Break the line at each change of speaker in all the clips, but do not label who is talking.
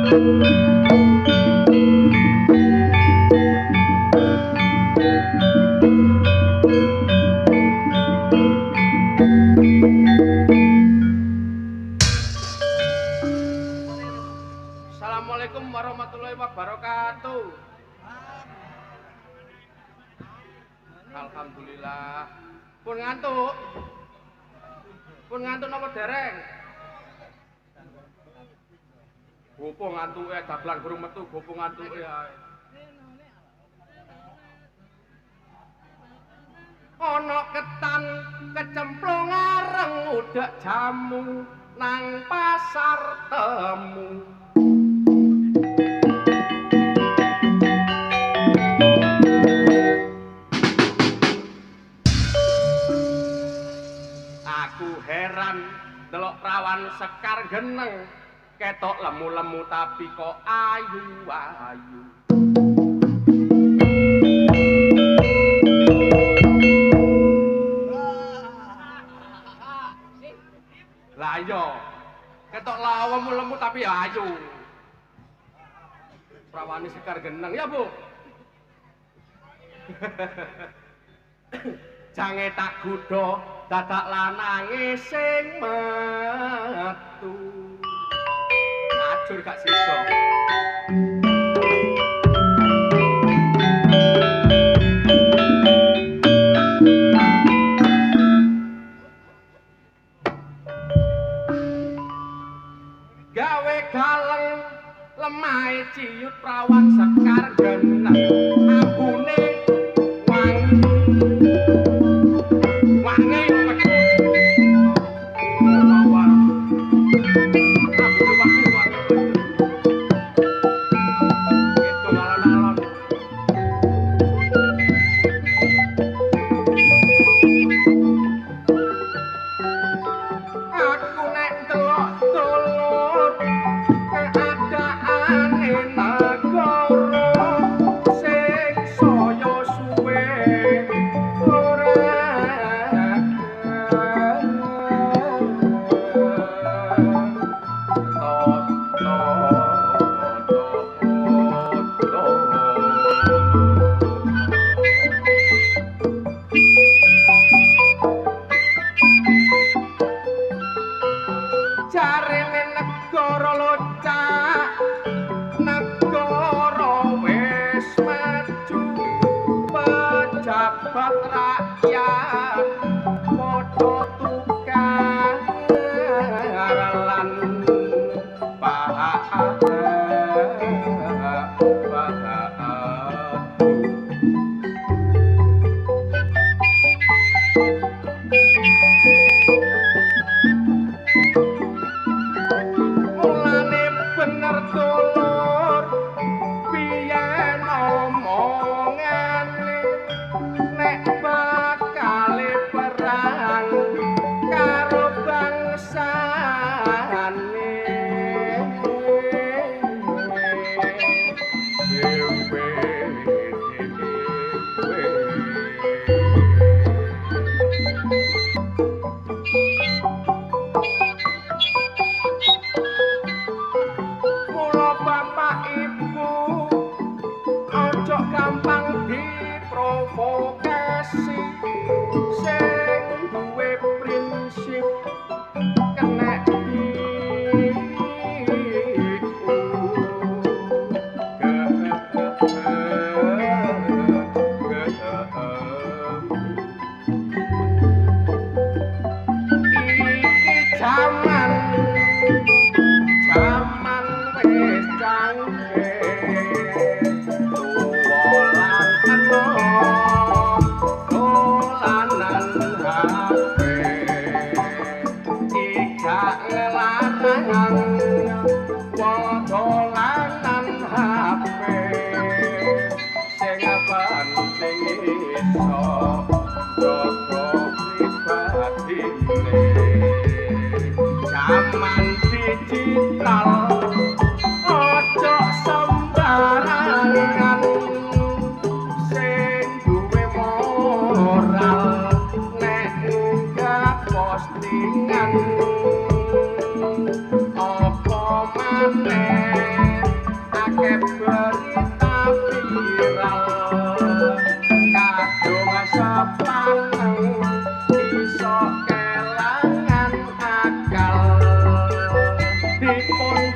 Assalamualaikum warahmatullahi wabarakatuh. Alhamdulillah. Pun ngantuk. Pun ngantuk napa dereng? Gopo ngantuke dablang burung metu gopo ngantuke ae. Ana ketan kecemplung areng udak jamu nang pasar temu. Aku heran delok prawan Sekar Geneng ketok lemu-lemu tapi kok ayu-ayu. Lah iya, ketok lemu-lemu tapi ayu. Prawane Sekar Geneng ya, Bu. Jange tak gudha dadak lanange sing metu. Ajur gak sida. Gawe galeng lemahe ciut prawan Sekar Geneng ambune postingan apa maneh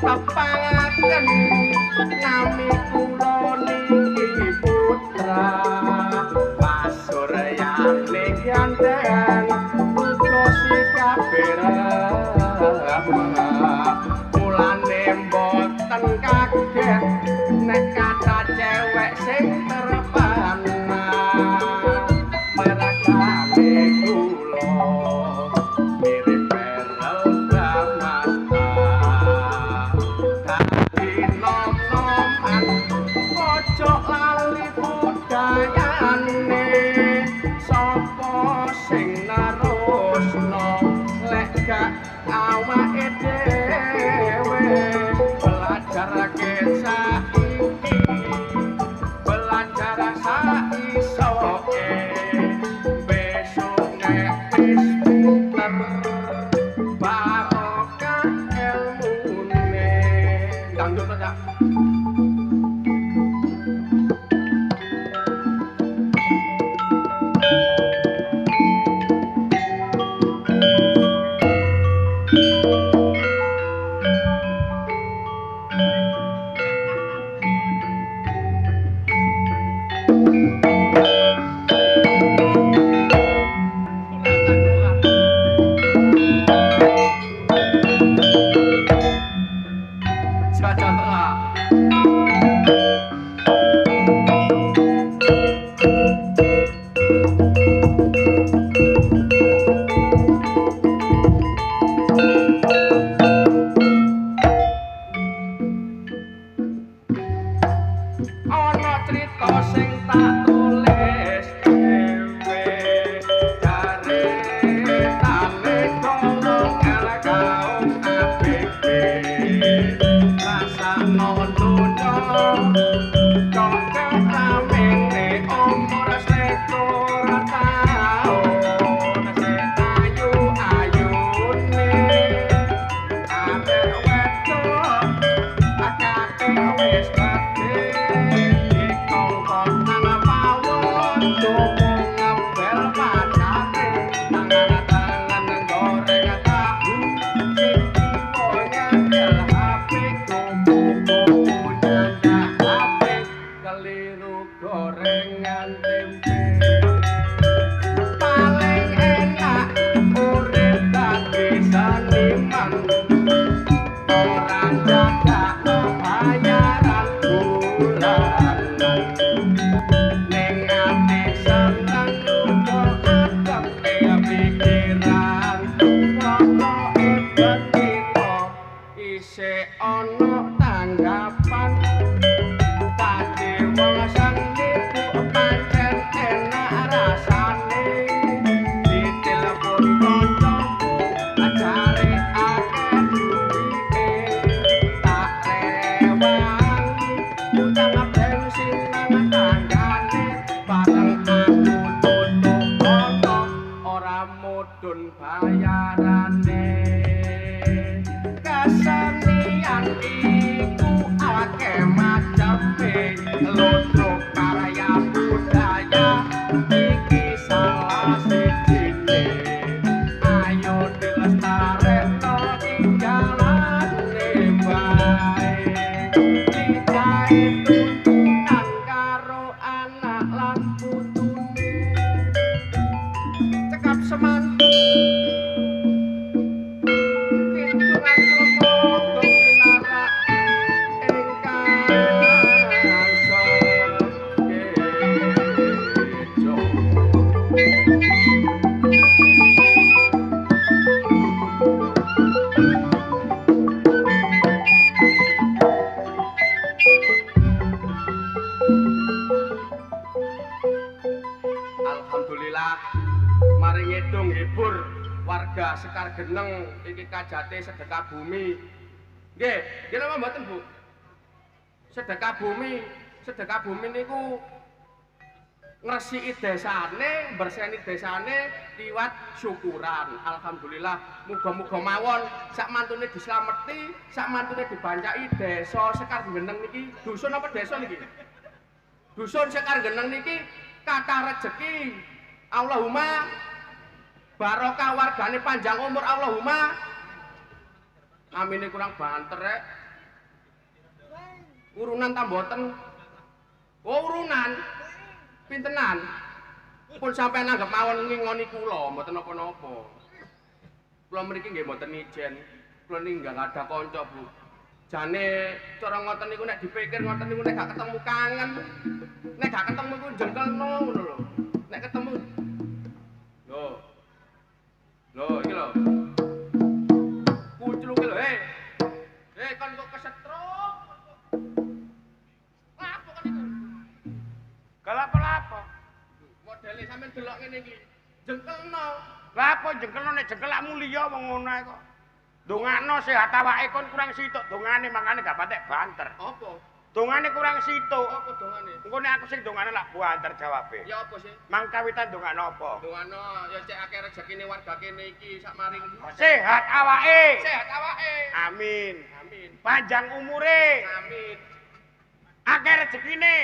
tepangaken nami kula niki putra pasuryane gandeng uga sikabera mulane mboten kaget nek kata cewek sing terpana merakane kula mirip Perel Bramasta dadi nom-noman ojo lali budayane sapa sing narusno lek gak awake dhewe belajar saiki belajar saisoke besok nek wis pinter barokah ilmune dangdut aja Sekar Geneng iki kajate sedekah bumi. Nggih, nggih napa mboten, Bu? Sedekah bumi niku ngresiki desane, berseni desane liwat syukuran. Alhamdulillah, muga-muga mawon sak mantune dislameti, sak mantune dibancaki desa Sekar Geneng niki. Dusun apa desa niki? Dusun Sekar Geneng niki kathah rejeki. Allahumma barokah wargane panjang umur Allahumma. Amine kurang banter rek. Urunan ta mboten? Oh, urunan. Pintenan. Pun sampean anggap mawon ngingoni kula, mboten napa-napa. Kula mriki nggih mboten ijen. Kula niki nggak ada kanca, Bu. Jane cara ngoten niku nek dipikir ngoten niku nek gak ketemu kangen. Nek gak ketemu iku jengkelno ngono lho. Nek ketemu lho. Lho iki lho. Kucluke lho, kon kok kesetruk. Lapo kan iku?
Kelapa-lapa.
Modele sampean delok ngene iki. Jengkelno.
Lapo jengkelno nek jengkelakmu liya wong ngono ae kok. Dongakno sehat awake kon kurang situk dongane makane gak patek banter.
Apa?
Dongane kurang situk.
Apa dongane?
Engko nek aku sing dongane lak banter jawabe.
Ya apa sih?
Mangkawitan dongakno apa?
Dongano ya cek akeh rezekine warga kene iki sak maring
Sehat awake.
sehat awake.
Amin.
Amin.
Panjang umure.
Amin.
Akeh rezekine.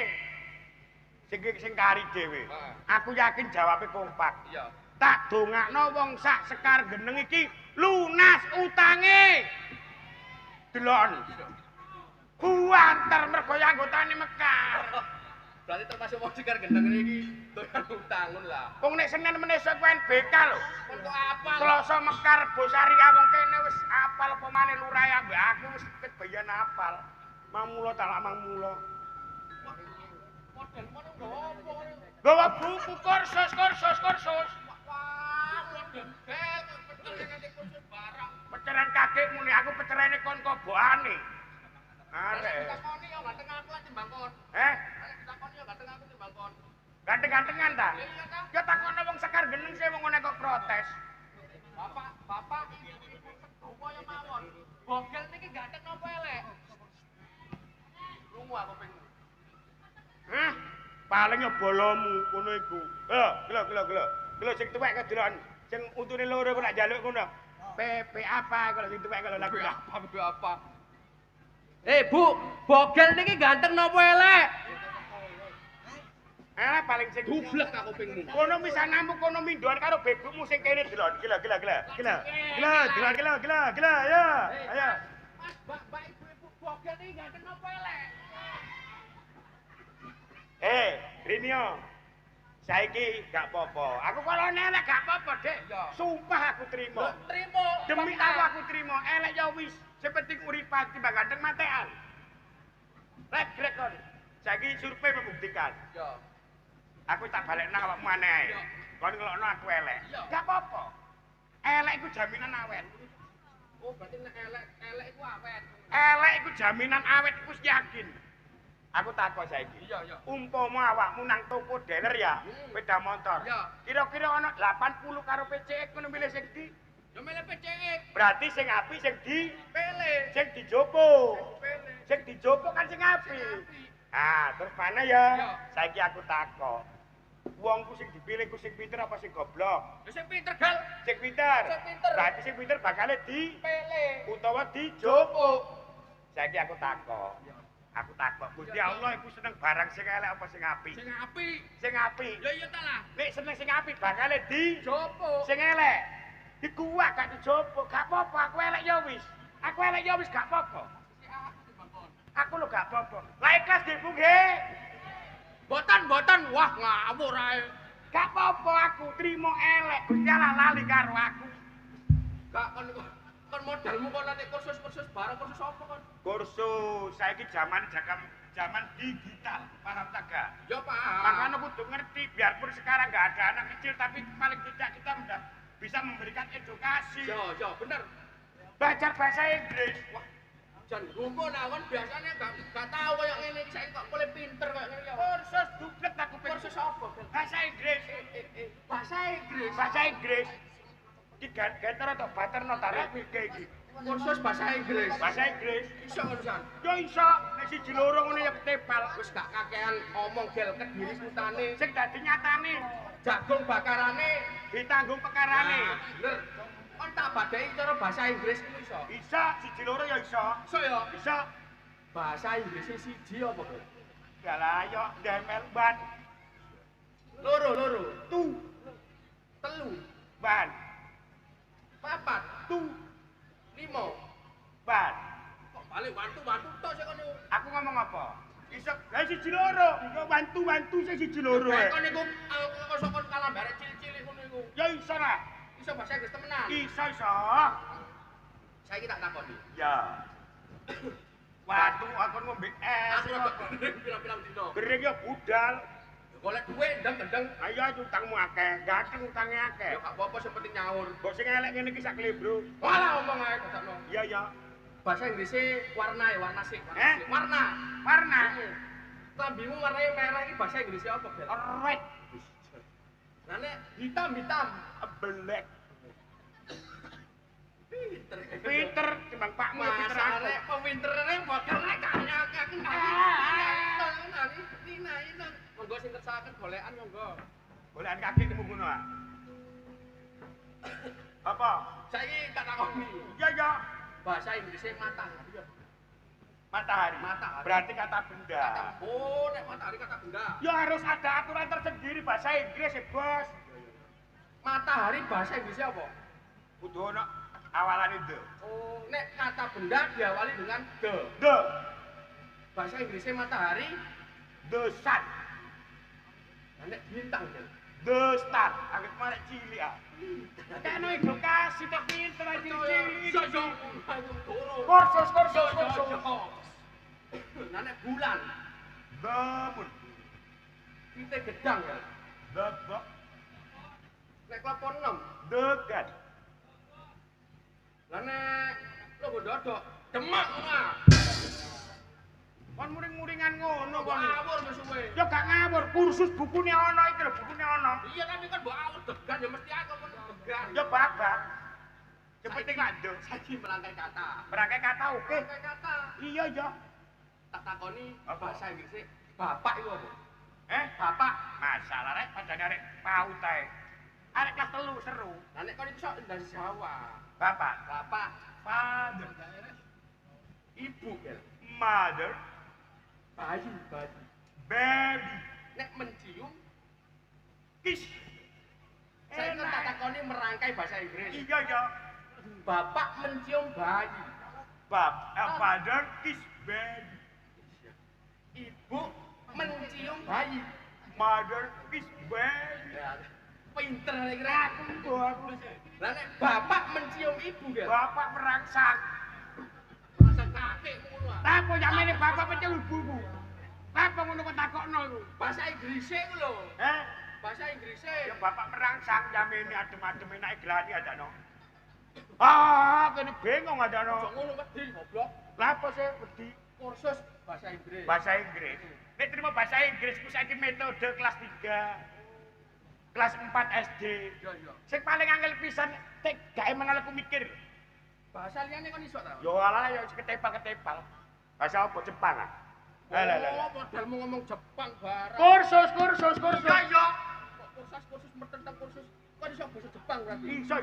Sing kari dhewe.
Heeh.
Aku yakin jawabe kompak.
Iya.
Tak dongakno wong sak sekar geneng iki lunas utange. Delon. Kuantar mergo anggotane mekar.
Berarti termasuk wong sikar gendeng iki doyan utang ngono lah.
Wong nek Senin meneso kuwi BK lho.
Kon kok apal?
Selasa mekar Bosaria wong kene wis apal apa maneh lurae ambek aku wis kebayan apal. Mamulo talak mamulo.
Model ngono nggo apa?
Gawa buku kursus.
Wah, model bel pecer nganti kursus barang.
Peceran kakekmu nih aku pecerane kon kobokane. Arek.
Takoni yo ganteng aku lah timbang kon. Takoni yo ganteng aku timbang kon.
Ganteng-gantengan ta?
Iya ta?
Ya takono wong sekar geneng sih wong ngene kok protes.
Bapak ibu sedowo yo mawon. Bogel niki ganteng napa elek? Lunga aku pengen.
Hah? Paling ya bolomu ngono iku. Gelo sing tuwek kedelon. Sing untune loro kok nak njaluk ngono. PP apa kalau sing tuwek kalau lagu
apa? Bu, bogel niki ganteng napa elek?
Paling sing
Dublek aku pengen.
kono bisa nampu kono mindoan karo bebumu sing kene delon. Gila. Ya. Ayo.
Mbak ibu bogel niki ganteng napa elek?
Rinio. Saiki gak apa-apa. Aku kalau elek gak apa-apa, Dek. Sumpah aku trimo.
Trimo.
Demi Allah aku trimo. Elek ya wis. Sing penting uripan timbang ganteng matean. Rek kon. Saiki survei membuktikan.
Yo.
Aku tak balekno awakmu maneh. Kon ngelokno aku elek. Gak apa-apa. Elek iku jaminan awet.
Oh, berarti nek elek iku awet.
Elek iku jaminan awet iku yakin. Aku takon saiki.
Iya.
Umpama awakmu nang toko dealer ya, sepeda motor.
Iya.
Kira-kira ana 80 karo PCX ngono milih sing ndi?
Yo milih PCX.
Berarti sing apik sing di
Pilih.
sing dijopo.
Pilih.
Sing dijopo kan sing apik. Ah, terus mana ya?
Iya.
Saiki aku takon. Wongku sing dipilih ku sing pinter apa sing goblok?
Yo sing pinter gal.
Sing pinter.
Sing pinter.
Berarti sing pinter bakal
Pilih.
utawa dijopo. Saiki aku takon. Aku takon, Gusti Allah iku seneng barang sing elek apa sing apik?
Sing apik.
Sing apik.
Yo iya ta lah.
Nek seneng sing apik bakal
Jopo.
sing elek. Dikuwak gak dijopo, gak apa-apa, aku elek ya wis. Aku elek ya wis gak apa-apa. Aku lho gak apa-apa. Lah ikhlas Ibu nggih.
Boten. Wah, ngawur ae.
Gak apa-apa aku trimo elek. Gusti Allah lali karo aku.
Gak kon modalmu kon nanti kursus barang kursus apa kon?
Kursus saiki zaman digital, paham tak gak?
Yo paham.
Makanya kudu ngerti biarpun sekarang gak ada anak kecil tapi paling tidak kita udah bisa memberikan edukasi.
Yo, bener.
Belajar bahasa Inggris.
Wah, jan rumpun kon biasanya gak tahu koyo ngene iki saiki kok mulai pinter koyo ngene ya.
Kursus duplet aku pengen.
Kursus apa?
Bahasa Inggris.
Bahasa Inggris.
Bahasa Inggris. Iki ganter atau baterno tarik iki iki.
Kursus bahasa Inggris.
Bahasa Inggris.
Iso urusan.
Yo iso, nek siji loro ngono ya ketepal.
Wis gak kakean omong gel kediri putane.
Sing dadi nyatane
Jagung bakarane
ditanggung pekarane.
Bener. Kon tak badai cara bahasa Inggris iku iso.
Bisa siji loro ya iso.
Iso ya.
Bisa.
Bahasa Inggris siji apa kok?
Dalah yo ndemel ban.
Loro.
Tu
Telu.
ban.
Papat.
Tu
5.
ban.
Kok balik Balik wantu tok sik kono.
Aku ngomong apa? Iso gawe siji loro. Iku wantu sing siji loro.
Kon niku kok kon kalambare cilik-cilik ngono iku.
Ya iso lah.
Iso bahasa Inggris temenan.
Iso.
Saiki tak takoni.
Ya. Watu aku ngombe es.
Aku ora pirang-pirang dino.
Gering ya budal.
Golek duit ndang-ndang.
Ayo utangmu akeh, gak utangnya akeh.
Ya gak apa-apa sing penting nyaur.
Mbok sing elek ngene iki sak klebro.
Walah omong ae dadakno.
Iya.
Bahasa Inggrisnya warna ya, warna sik.
Warna.
Klambimu warnanya merah iki bahasa Inggrisnya apa, Bel?
Red.
Lah nek hitam.
Black.
Pinter
timbang pakmu pinter aku.
Masare pintere bakal nek akeh Nina. Monggo sing kersakaken golekan monggo.
Golekan kaki temu ngono ah. Apa?
Saiki tak takoni.
Iya.
Bahasa Inggrisnya matahari.
Matahari. Berarti kata benda.
Oh, nek matahari kata benda.
Ya harus ada aturan tersendiri bahasa Inggris ya, Bos.
Matahari bahasa Inggrisnya apa?
Kudu ono awalan itu.
Oh, nek kata benda diawali dengan
The.
Bahasa Inggrisnya matahari,
The sun.
nek bintang ya.
The star. Anggap marek cilik ah. Kan edukasi tak pinter aja cilik.
Yo.
Kursus.
Nah, nek bulan,
The moon.
titik gedang ya.
The dog.
Nek kelapa 6.
The god.
Lah nek logo dodok, demak ngono.
Kon muring-muringan ngono
Kok
kon.
ngawur wis suwe.
Ya gak ngawur, kursus bukune ono iki lho, bukune ono.
Iya tapi kan mbok awur degan ya mesti aku kon degan.
Ya babak. Cepeting lak nduk.
Saiki merangkai kata.
Berangkai kata oke.
Merangkai kata.
Iya ya.
Tak takoni
Apa?
bahasa Inggrisnya bapak iku apa?
Bapak. Masalah rek padane arek paut ae. Arek kelas 3 seru.
Lah nek kon iku sok ndang Jawa.
Bapak. Father.
Ibu ya.
Mother.
Bayi.
Baby.
Nek mencium,
Kiss.
saya kan tak takoni merangkai bahasa Inggris.
Iya ya.
Bapak mencium bayi.
Father kiss baby.
Ibu mencium bayi.
Mother kiss baby.
Ya, pinter nek kira.
Aku.
Lah nek bapak mencium ibu ya.
Bapak merangsang.
Rasa kakek ngono ah.
Apa jamene bapak pecel ibumu? Apa ngono kok takokno iku?
Bahasa Inggrisnya iku lho. Bahasa Inggrisnya.
Ya bapak merangsang jamene adem-adem enake glani adano. Ah, kene bingung adano.
Kok ngono wedi goblok.
Lah apa sih wedi
Kursus bahasa Inggris.
bahasa Inggris? Nek terima bahasa Inggris ku saiki metode kelas 3. Kelas 4 SD.
Iya.
Sing paling angel pisan tek gak emang aku mikir.
Bahasa liyane kon iso ta?
Yo ala yo ketepal-ketepal. Bahasa apa Jepang ah?
Oh, modalmu ngomong Jepang bareng.
Kursus.
Iya. Kok kursus tentang kursus. Kok iso bahasa Jepang berarti?
Iso.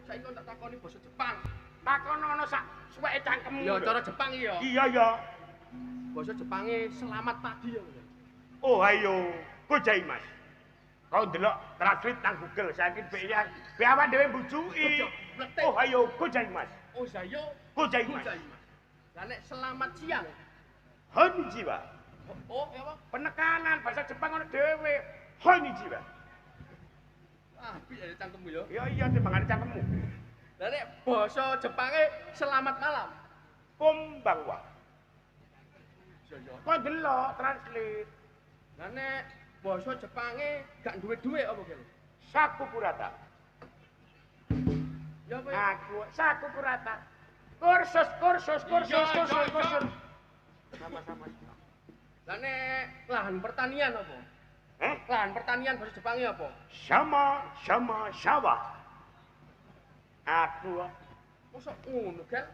Saiki kon tak takoni bahasa Jepang.
Takono ono sak suweke cangkemmu.
Ya cara Jepang iki ya.
Iya ya.
Bahasa Jepange selamat pagi ya.
Oh ayo, gozaimasu. Kau delok translate nang Google saiki be awak dhewe mbujuki. Oh ayo, gozaimasu.
Oh saya
Gozaimasu.
Lah nek selamat siang.
Konnichiwa.
Oh, ya apa?
Penekanan bahasa Jepang ono dhewe. Konnichiwa.
Ah, piye cangkemmu ya?
Iya timbangane cangkemmu.
Lah nek basa Jepange selamat malam.
Konbanwa.
Iya.
Kau delok translate.
Lah nek basa Jepange gak duwe-duwe apa kene?
Sakukurata.
Ya apa?
Aku sakukurata. Kursus. Sama-sama.
Lah nek lahan pertanian apa? Lahan pertanian bahasa Jepange apa?
Sama sawah. Aku
Mosok ngono, Gal?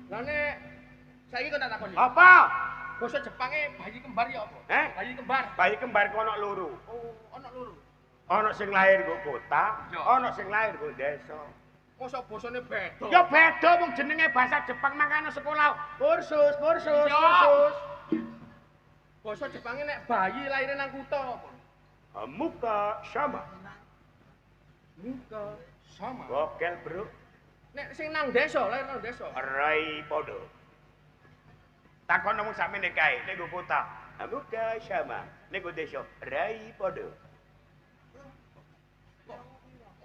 Lah nek saiki kok tak takoni.
apa?
Basa Jepange bayi kembar ya apa? Bayi kembar.
Bayi kembar kono loro.
Oh, ana loro.
Ana sing lahir go kota,
Ya.
ana sing lahir go desa.
Mosok basane beda.
Ya beda wong jenenge bahasa Jepang makane sekolah. Kursus.
Basa Jepange nek bayi lahir nang kutha apa?
Muka sama.
Muka sama.
Gokel, Bro.
Nek sing nang desa, lahir nang desa.
Rai podo. Takon nemu sakmene kae, nek go kota. Amuka sama, nek go desa. Rai podo.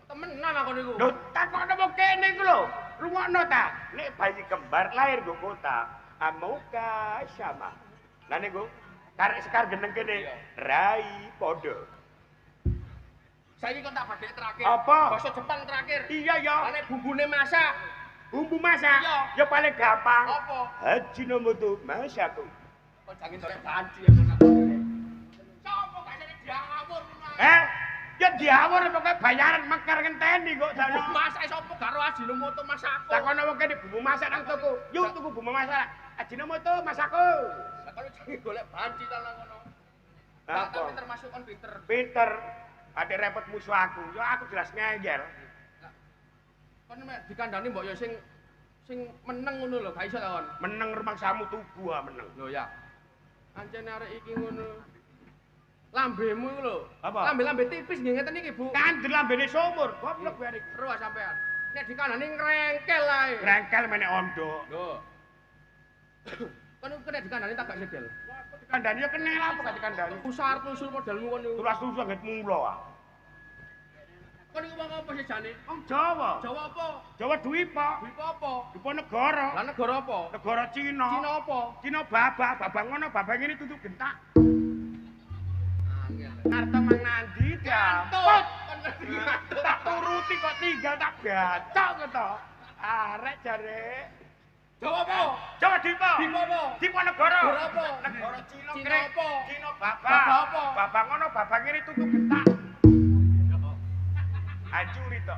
Temenan aku niku.
Lho, takon nemu kene iku lho. Rungokno ta? Nek bayi kembar lahir go kota. Amuka sama. Lah niku karek sekar geneng kene. Rai podo.
Saiki kok tak badhe terakhir.
Apa?
Basa Jepang terakhir.
Iya ya.
Nek bumbune masak.
Bumbu masak.
Iya.
Ya paling gampang.
Apa?
Hajinomoto masaku.
Kok jangan golek banci ya kok. Sopo gak sene diawur ngono.
Ya diawur pokoke bayaran mekar ngenteni kok jane.
Masak sopo karo Ajinomoto masakku.
Takono wong kene bumbu masak nang toko. Yuk tuku bumbu masak. Ajinomoto masakku.
Lah kalau jangan golek banci ta nang ngono.
Apa?
Tapi termasuk kon pinter.
Pinter. Adek repot musuh aku. Ya aku jelas ngeyel.
Kon mek dikandani mbok ya sing meneng ngono lho, gak iso ta kon.
Meneng rumangsamu tuku meneng.
Lho ya. Ancene arek iki ngono. Lambemu iku lho.
Apa?
Lambe-lambe tipis nggih ngeten iki, Bu.
Kandel lambene sumur. Goblok bare.
Roh sampean. Nek dikandani ngrengkel ae.
Rengkel menek ondo.
Lho. Kon kena dikandani tak gak segel.
Dikandani ya kenel apa gak dikandani.
Usar usul modelmu kon niku.
Tulas tulis nget mulo ah.
Kon niku wong apa sih jane?
Wong Jawa.
Jawa apa?
Jawa duwi po.
Duwe apa?
Dupo negara.
Lah negara apa?
Negara Cina.
Cina apa?
Cina babang ngono, babang ini tutup gentak.
Angel.
Arta mang nandi
Kantut.
dampot. Tak turuti kok tinggal tak bacok to. Arek jare.
Jawa apa?
Jawa Dipo.
Dipo apa?
Dipo negara.
Negara apa?
Negara Cina.
Cina
Krek.
apa?
Cina babang.
Babang apa?
Babang ngono, babang ini tutup gentak. Hancuri to.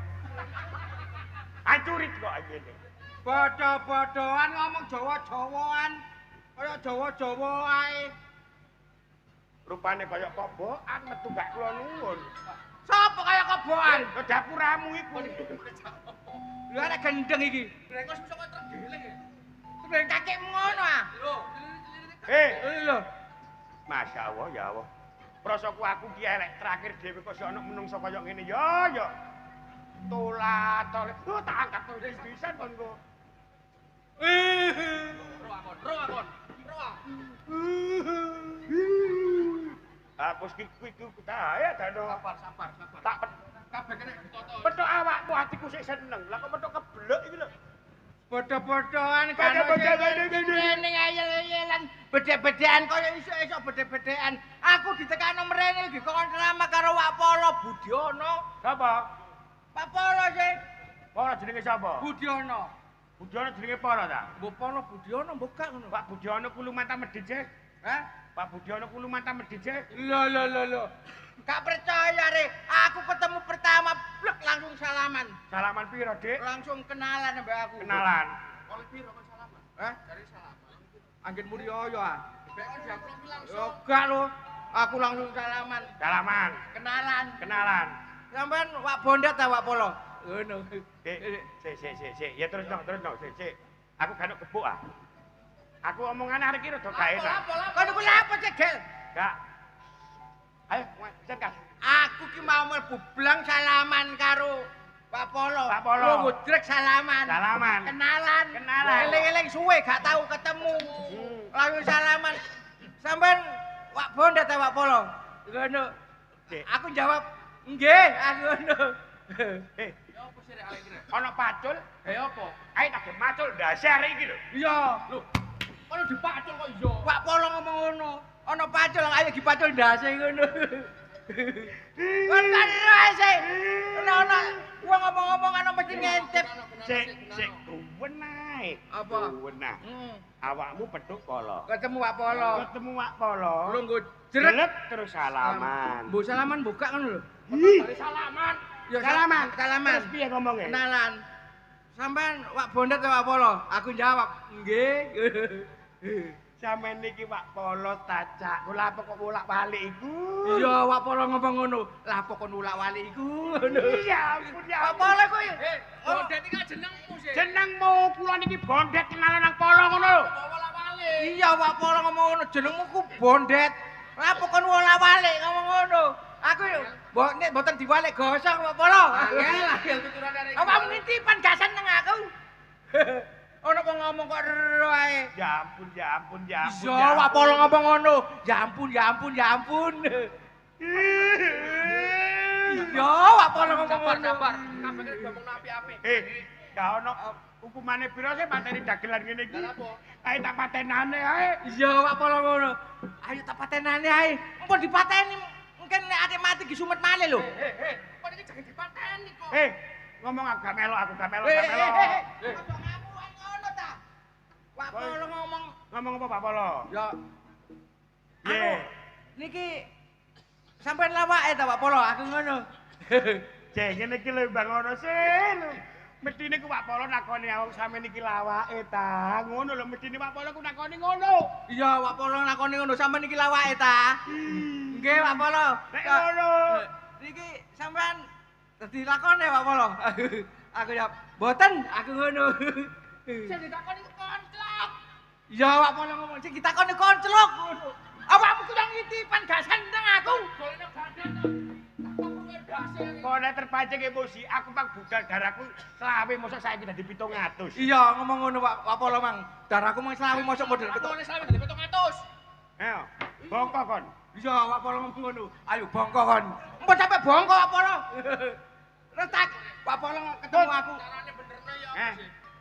Hancurit kok ngene.
Bodo-bodoan ngomong Jawa-Jawaan. Kaya Jawa-Jawa ae.
Rupane kaya kobokan metu gak kula nuwun.
Sopo kaya kobokan?
Ke dapuramu iku.
Lha arek gendeng iki.
Brengos iso kok tergiling ya.
Sebenarnya kakekmu ngono ah.
Lho,
Lho.
Masya Allah ya Allah. Prasaku aku ki elek terakhir dhewe kok ana menungso kaya ngene ya. Tolat tole. Tak angkat tulis pisan kon kok.
roh akon.
Aku kuwi kaya dano.
Sabar.
Tak
Kabeh kena ditoto.
petok awakmu atiku sik seneng. Lah kok petok keblek iki lho.
Bodo-bodoan kan ngene ayel-ayelan. Beda-bedaan kaya iso beda-bedaan. Aku ditekano mrene iki kok drama karo Wak Polo Budiono.
Sapa?
Pak Polo sih.
Polo jenenge sapa?
Budiono.
Budiono jenenge Polo ta?
Mbok Polo Budiono mbok gak ngono.
Pak Budiono kulo mata medhit sih.
Hah?
Pak Budiono kulo mata medhit sih.
Lho. Gak percaya, Re. Aku ketemu pertama blek langsung salaman.
Salaman piro, Dik?
Langsung kenalan mbak aku.
Kenalan.
Oleh piro kon salaman?
Hah?
Dari salaman.
Anggen Mulyoyo ah.
Dibek kon diamplop langsung.
Yo gak lho. Aku langsung salaman.
Salaman.
Kenalan. Sampean Wak Bondet ta Wak Polo? Ngono.
Sik. Ya terus no. Sik. Aku gak ono gebuk ah. Aku omongane arek iki rada gak enak.
Kok niku lha apa cegel?
Gak. Ayo, cekas.
Aku ki mau mlebu blang salaman karo Pak Polo.
Pak Polo.
Lu ngudrek salaman. Kenalan. Eling-eling suwe gak tahu ketemu. Langsung salaman. Sampean Wak Bondet ta Wak Polo? Ngono. Aku jawab, "Nggih, aku ngono."
Eh,
Ya apa sih rek iki rek?
ono pacul.
Apa?
Ayo tak macul dasar iki lho.
Iya.
Lho, kono dipacul kok iya.
Wak Polo ngomong ngono. Ana pacul ayo dipacul ndase ngono. Kon kan sih. Ana wong ngomong-ngomong ana mesti ngintip.
Sik, kuwen ae.
Apa?
Kuwen nah. Awakmu petuk Polo.
Ketemu Wak Polo.
Ketemu Wak Polo.
Lu nggo jret
Jelek terus salaman.
Mbok salaman buka ngono lho.
Dari salaman.
Ya
Salaman.
Salaman.
Terus piye ngomongnya?
Kenalan. Sampean Wak Bondet ta Wak Polo? Aku jawab, "Nggih."
Sampeyan niki Wak Polo tacak. Kula apa kok bolak-balik iku?
Iya, Wak Polo ngomong ngono. Lah apa kon ulak-walik iku?
Iya, ampun ya.
Wak Polo kuwi.
Bondet iki jenengmu sih.
Jenengmu kula niki Bondet kenalan nang Polo ngono lho.
Bawa balik.
Iya, Wak Polo ngomong ngono, jenengmu ku Bondet. Lah apa kon ulak-walik ngomong ngono? Aku nek mboten diwalek gosong Pak Polo.
Angel tuturane arek.
Apa ngintipan gak seneng aku. Ono kok ngomong kok ero ae.
Ya ampun.
Iso Pak Polo ngomong ngono. Ya ampun. Iya, Pak Polo ngomong ngono.
Sabar. Kabeh ngomong apik-apik.
Gak ono hukumane piro sih materi dagelan ngene iki?
Lah apa?
Ayo tak patenane ae.
Iya, Pak Polo ngono. Ayo tak patenane ae. Empun dipateni mungkin nek ate mati disumet maneh lho.
Kok iki jangan dipateni kok.
Ngomong aku gak melok.
Ngamuan ngono ta? Pak Polo ngomong.
Ngomong apa Pak Polo?
Ya.
Ye.
Niki sampean lawake ta Pak Polo, aku ngono.
Jeh ngene iki lho Bang ngono sih. Mestine ku Pak Polo nakoni awak sampe niki lawake ta. Ngono lho mestine Pak Polo ku nakoni ngono.
Iya, Pak Polo nakoni ngono, sampean niki lawake ta? Nggih, Pak Polo.
Nek ngono.
Niki sampean dadi lakone Pak Polo. Aku ya mboten, aku ngono.
Sing ditakoni konclok.
Iya, Pak Polo ngomong sing ditakoni konclok ngono. Awakmu ku yang ngitipan gak seneng aku.
Golene badan.
Kok nek terpancing emosi, aku Pak budal darahku selawe mosok saiki dadi 700.
Iya, ngomong ngono Pak Polo, Mang. Darahku mung selawe mosok model
Golene selawe dadi 700.
Ayo, bongko kon.
Iya, Pak Polo ngomong ngono. Ayo bongko kon. Empun sampe bongko Pak Polo. Retak Pak Polo ketemu aku.
Carane benerno ya.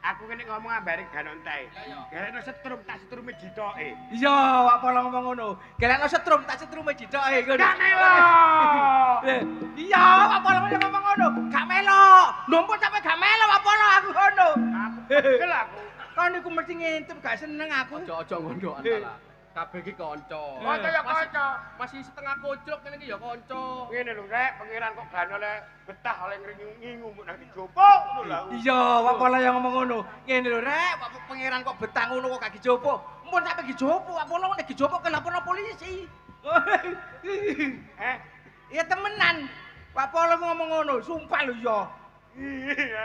Aku kene ngomong ambare ganontae. Galekno setrum tak setrume ditoke.
Iya, Pak Polo ngomong ngono. Galekno setrum tak setrume ditoke ngono.
Gak melo.
Iya, Pak Polo ngomong ngono. Gak melo. Numpun sampe gak melo Pak Polo aku ngono.
Aku pegel aku.
Kon niku mesti ngintip gak seneng aku.
Ojo ngono antara. Kabeh iki kanca.
Kanca ya kanca.
Masih setengah koclok ngene iki ya kanca.
Ngene lho rek, pangeran kok gak oleh betah oleh ngingu nang dijopo ngono lho.
Iya, Pak Polo yang ngomong ngono. Ngene lho rek, Pak pangeran kok betah ngono kok gak dijopo. Mumpun sampe dijopo, Pak Polo nek dijopo kelaporan polisi. Iya temenan. Pak Polo ngomong ngono, sumpah lho ya.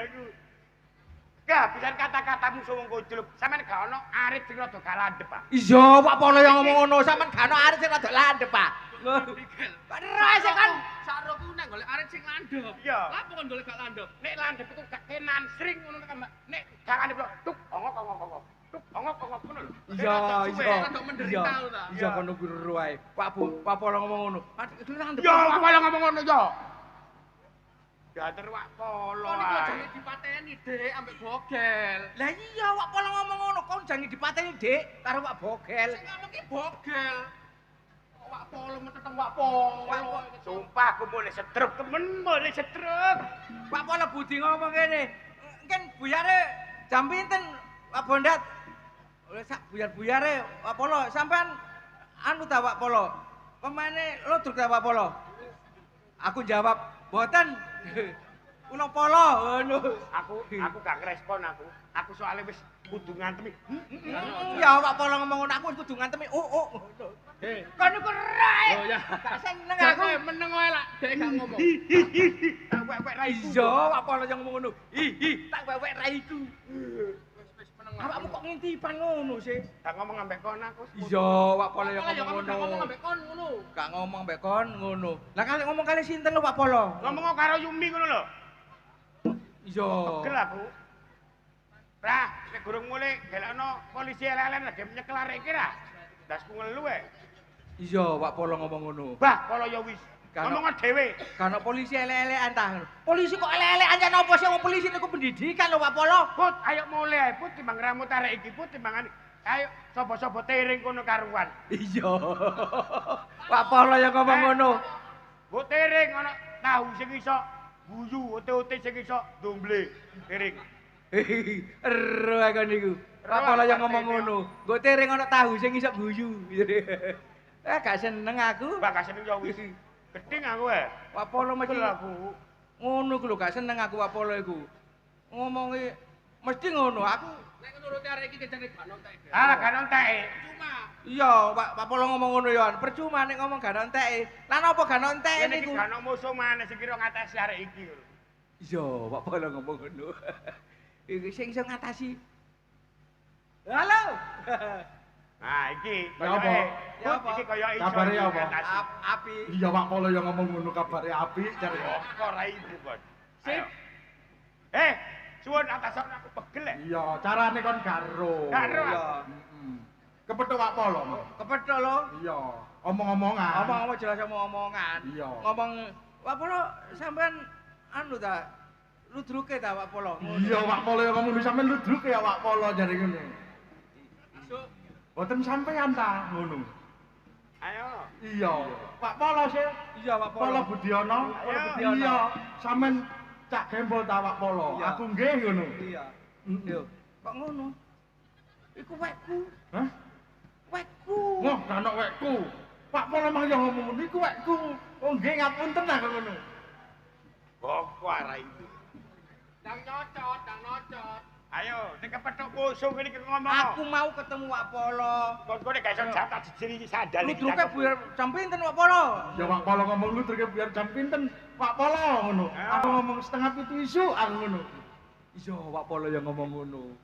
Aku. Kehabisan kata-katamu sing kocluk. Sampeyan gak ono arit sing rada gak landhep, Pak.
Iya, Pak Polo yang ngomong ngono, sampean gak ono arit sing rada landhep, Pak. Pak Rais kan
Saroku nek golek arit sing landhep.
Iya.
Lah apa kon golek gak landhep?
Nek landhep itu gak kenan sring ngono kan, Mbak. Nek gak landhep tuk ongok. Tuk ongok ngono lho.
Iya.
Rada menderita lho ta.
Iya kono guru ae. Pak Polo ngomong ngono. Itu landhep.
Yo, Pak Polo ngomong ngono yo. Dater Pak Polo.
Kon iki aja dipateni, Dik, ambek bogel.
Lah iya, Pak Polo ngomong ngono, kon jangan dipateni, Dik, karo Pak Bogel.
Sing ngomong ki bogel. Wak Polo meteng Wak Polo.
Sumpah aku mulai setruk, temen mulai setruk.
Pak Polo budi ngomong ngene. Kan buyare jam pinten, Pak Bondat? Sak buyar-buyare Pak Polo, sampean anu ta Pak Polo? Pemane ludruk ta Pak Polo? Aku jawab, "Mboten." Ulang Polo ngono.
Aku gak ngrespon aku. Aku soalnya wis kudu ngantemi.
Ya Pak Polo ngomong ngono, aku wis kudu ngantemi. Ngono. Kon niku rae.
Oh ya.
Gak seneng aku.
Meneng wae lah, Dek gak ngomong.
Tak wek-wek raiku.
Iya, Pak Polo yang ngomong ngono. Tak wewek raiku.
Wis meneng.
Awakmu kok ngintipan ngono sih?
Tak ngomong ambek kon aku.
Iya, Pak Polo yang ngomong ngono.
Ngomong ambek kon ngono.
Gak ngomong mbek kon ngono. Lah kali ngomong kali sinten lho Pak Polo?
Ngomong karo Yumi ngono lho.
Iya.
Pegel aku. Lah, nek gurung mulai gelekno polisi elek-elek lagi nyekel arek iki ra. Dasku ngelu ae.
Iya, Pak Polo ngomong ngono.
Bah, Polo ya wis. Ngomong dhewe.
Karena polisi elek-elekan ta. Polisi kok elek-elekan jan opo sih wong polisi niku pendidikan lho Pak Polo.
Put, ayo mulai ae, Put, timbang ramut arek iki, Put, timbangan. Ayo, sapa-sapa tering kono karuan.
Iya. Pak Polo yang ngomong ngono.
Mbok tering ana tahu sing iso guyu, ote-ote sing iso domble. Tering.
Ero aku niku. Pak Polo yang ngomong ngono. Nggo tering ana tahu sing iso guyu. Gak seneng aku.
Bakal seneng ya wis. Gedeng aku ae.
Pak Polo mesti
aku.
ngono ku lho, gak seneng aku Pak Polo iku. Ngomongi mesti ngono. Aku
Nek nuruti arek iki kenceng gak nontek.
Ah, gak nontek.
Cuma
iya, Pak Polo ngomong ngono ya. Percuma nek ngomong gak nonteki. Lah napa gak nonteki
Ini
niku?
gak ono musuh maneh sing kira ngatasi arek iki lho.
Iya, Pak Polo ngomong ngono. Iki sing iso ngatasi. Halo.
Nah, iki
Ya apa?
Ya apa?
Iki kaya iso.
Kabare apa?
Api.
Iya Pak Polo yang ngomong ngono kabare apik jare.
Kok ora ibu, Bon.
Sip.
Suwun atasan aku pegel ya.
Iya, carane kon garo.
Garo.
Iya.
Kepethuk Pak Polo.
Kepethuk lho.
Iya, omong-omongan.
Omong-omong jelas omongan.
Iya.
Ngomong Pak Polo sampean anu ta ludruke ta Pak Polo.
Iya, Pak Polo yang ngomong sampean ludruk ya Pak Polo jare ngene. Boten sampean ta ngono.
Ayo.
Iya, Pak Polo sih.
Iya Pak Polo.
Polo Budiono.
Budiono.
Iya, sampean cak gembol ta Pak Polo.
Iya.
Aku nggih ngono.
Iya. Yo. Kok ngono? Iku wekku.
Hah?
Wekku.
Wah, gak ono wekku. Pak Polo mah yo ngomong ngono iku wekku. Oh nggih ngapunten lah kok ngono.
Kok ora ibu.
Dang nyocot.
Ayo, ning kepethuk kusung iki ngomong.
Aku mau ketemu Pak Polo.
Kon gak iso jatah jejeri sandal iki.
Ludruke biar jam pinten Pak Polo?
Ya Pak Polo ngomong ludruke biar jam pinten. Pak Polo ngono. Aku ngomong setengah 7 isu aku ngono.
Iya Pak Polo yang ngomong ngono.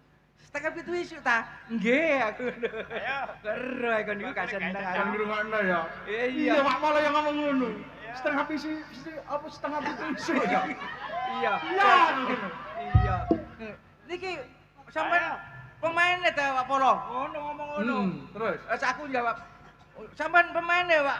Setengah 7 isu ta? Nggih aku ngono.
Ayo.
Kero aku niku gak seneng
Kan
aku.
ngrungokno ya.
Iya.
Iya Pak Polo yang ngomong ngono. Setengah isu apa setengah 7 isu ya.
Iya.
Iya ngono.
Iya. Niki sampean pemainnya ta Pak Polo? Ngono ngomong ngono.
Terus
Aku jawab. Sampean pemainnya Pak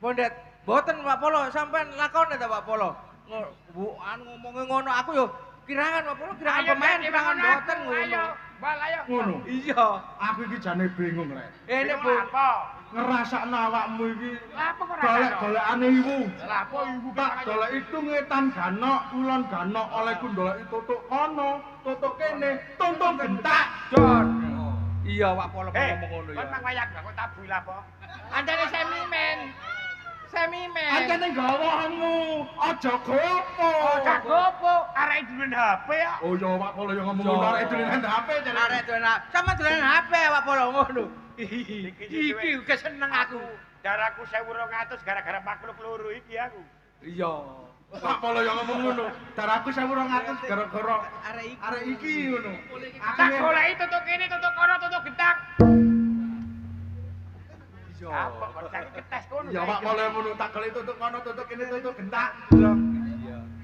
Bondet. Boten Pak Polo, sampean lakone ta Pak Polo? Ngomongnya ngono aku yo kirangan Pak Polo, kirangan pemain, kirangan boten ngono.
Ayo, bal ayo.
ngono.
Iya.
Aku iki jane bingung rek.
Nek Bu.
Apa?
Ngerasakno awakmu iki
Apa kok ora
golek-golekane iku.
Lah apa ibu
Tak dolek itu ngetan ganok, kulon ganok olehku ndolek tutuk kono, tutuk kene, tuntung gentak.
Don. Iya Pak Polo ngomong ngono
Kon
ya.
mang wayak gak kok tabu lah apa?
Andane semimen.
Ancene gawahmu, aja gopo.
Gak gopo, arek duwen HP ya.
Oh ya Pak Polo yang ngomong ngono arek dolen HP jare.
Arek dolan. Sama dolan HP Pak Polo ngono. Iki keseneng aku.
Daraku 1200 gara-gara makhluk loro iki aku.
Iya.
Pak Polo yang ngomong ngono. Daraku 1200 gara-gara arek iki ngono.
Tak goleki tutuk kene, tutuk kono, tutuk gentak.
Iya.
Apa kok sak ketes kono?
Ya Pak Polo ngono tak golek tutuk kono, tutuk kene, tutuk gentak.
Iya.